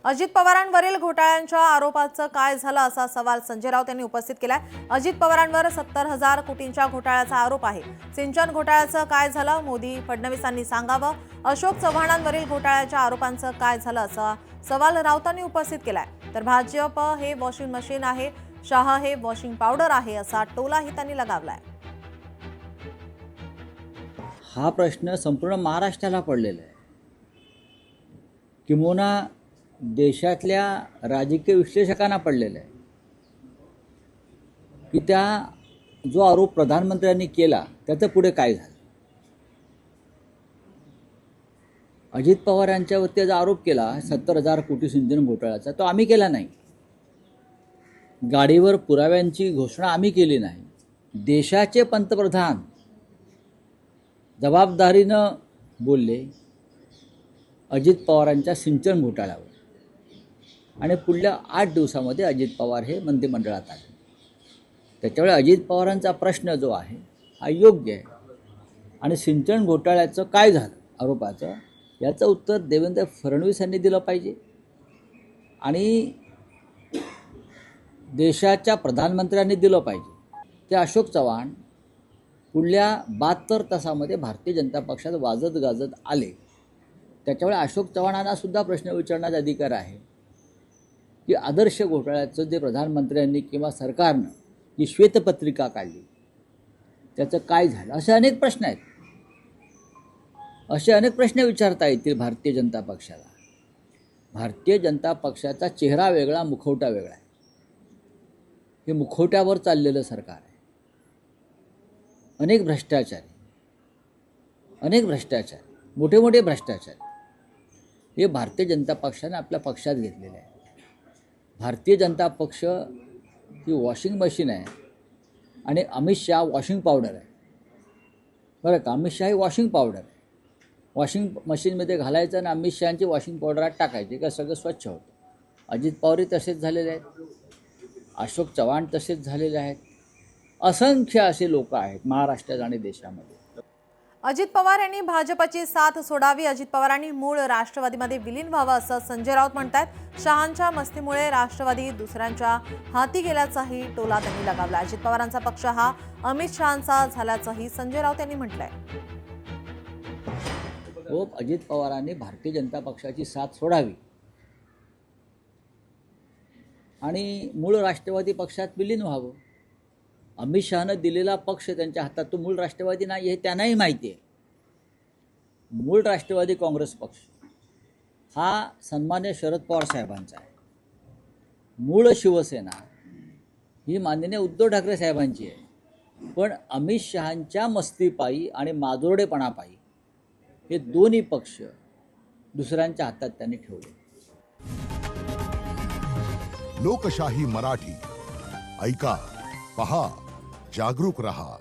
अजित पवारांवरील घोटाळ्यांच्या आरोपाचं काय झालं असा सवाल संजय राऊत यांनी उपस्थित केलाय। अजित पवारांवर 70,000 कोटींच्या घोटाळ्याचा आरोप आहे। सिंचन घोटाळ्याचं काय झालं, मोदी फडणवीसांनी सांगावं। अशोक चव्हाणांवरील घोटाळ्याच्या आरोपांचं काय झालं असा सवाल राऊतांनी उपस्थित केलाय। तर भाजप हे वॉशिंग मशीन आहे, शाह हे वॉशिंग पावडर आहे असा टोलाही त्यांनी लगावलाय। हा प्रश्न संपूर्ण महाराष्ट्राला पडलेला आहे, किंबहुना देशातल्या राजकीय विश्लेषकांना पडलेला आहे की त्या जो आरोप प्रधानमंत्र्यांनी केला त्याचं पुढे काय झालं। अजित पवार यांच्यावरती जो आरोप केला 70,000 कोटी सिंचन घोटाळ्याचा, तो आम्ही केला नाही। गाडीवर पुराव्यांची घोषणा आम्ही केली नाही। देशाचे पंतप्रधान जबाबदारीनं बोलले अजित पवारांच्या सिंचन घोटाळ्यावर, आणि पुढल्या 8 दिवसामध्ये अजित पवार हे मंत्रिमंडळात आले। त्याच्यामुळे अजित पवारांचा प्रश्न जो आहे हा योग्य आहे, आणि सिंचन घोटाळ्याचं काय झालं आरोपाचं याचं उत्तर देवेंद्र फडणवीस यांनी दिलं पाहिजे, आणि देशाच्या प्रधानमंत्र्यांनी दिलं पाहिजे। ते अशोक चव्हाण पुढल्या 72 तासामध्ये भारतीय जनता पक्षात वाजत गाजत आले। त्याच्यामुळे अशोक चव्हाणांना सुद्धा प्रश्न विचारण्याचा अधिकार आहे की आदर्श घोटाळ्याचं जे प्रधानमंत्र्यांनी किंवा सरकारनं जी श्वेतपत्रिका काढली त्याचं काय झालं। असे अनेक प्रश्न आहेत, असे अनेक प्रश्न विचारता येतील भारतीय जनता पक्षाला। भारतीय जनता पक्षाचा चेहरा वेगळा, मुखवटा वेगळा आहे। हे मुखवट्यावर चाललेलं सरकार आहे। अनेक भ्रष्टाचार, मोठे मोठे भ्रष्टाचार हे भारतीय जनता पक्षाने आपल्या पक्षात घेतलेले आहे। भारतीय जनता पक्ष ही वॉशिंग मशीन आहे, आणि अमित शहा वॉशिंग पावडर आहे। बरं का, अमित शहा ही वॉशिंग पावडर आहे। वॉशिंग मशीनमध्ये घालायचं आणि अमित शहाची वॉशिंग पावडरात टाकायचे का सगळं स्वच्छ होतं। अजित पवारही तसेच झालेले आहेत, अशोक चव्हाण तसेच झालेले आहेत। असंख्य असे लोक आहेत महाराष्ट्रात आणि देशामध्ये। अजित पवार यांनी भाजपची साथ सोडावी, अजित पवारांनी मूळ राष्ट्रवादीमध्ये विलीन व्हावं असं संजय राऊत म्हणतात। शहांच्या मस्तीमुळे राष्ट्रवादी दुसऱ्यांच्या हाती गेल्याचाही टोला त्यांनी लगावला। अजित पवारांचा पक्ष हा अमित शहांचा झाल्याचंही संजय राऊत यांनी म्हटलंय। अजित पवारांनी भारतीय जनता पक्षाची साथ सोडावी आणि मूळ राष्ट्रवादी पक्षात विलीन व्हावं। अमित शहानं दिलेला पक्ष त्यांच्या हातात तो मूळ राष्ट्रवादी नाही हे त्यांनाही माहिती आहे। मूळ राष्ट्रवादी काँग्रेस पक्ष हा सन्मान्य शरद पवार साहेबांचा आहे। मूळ शिवसेना ही माननीय उद्धव ठाकरे साहेबांची आहे। पण अमित शहांच्या मस्तीपायी आणि माजोरडेपणापायी हे दोन्ही पक्ष दुसऱ्यांच्या हातात त्यांनी ठेवले। लोकशाही मराठी ऐका, पहा, जागरूक रहा।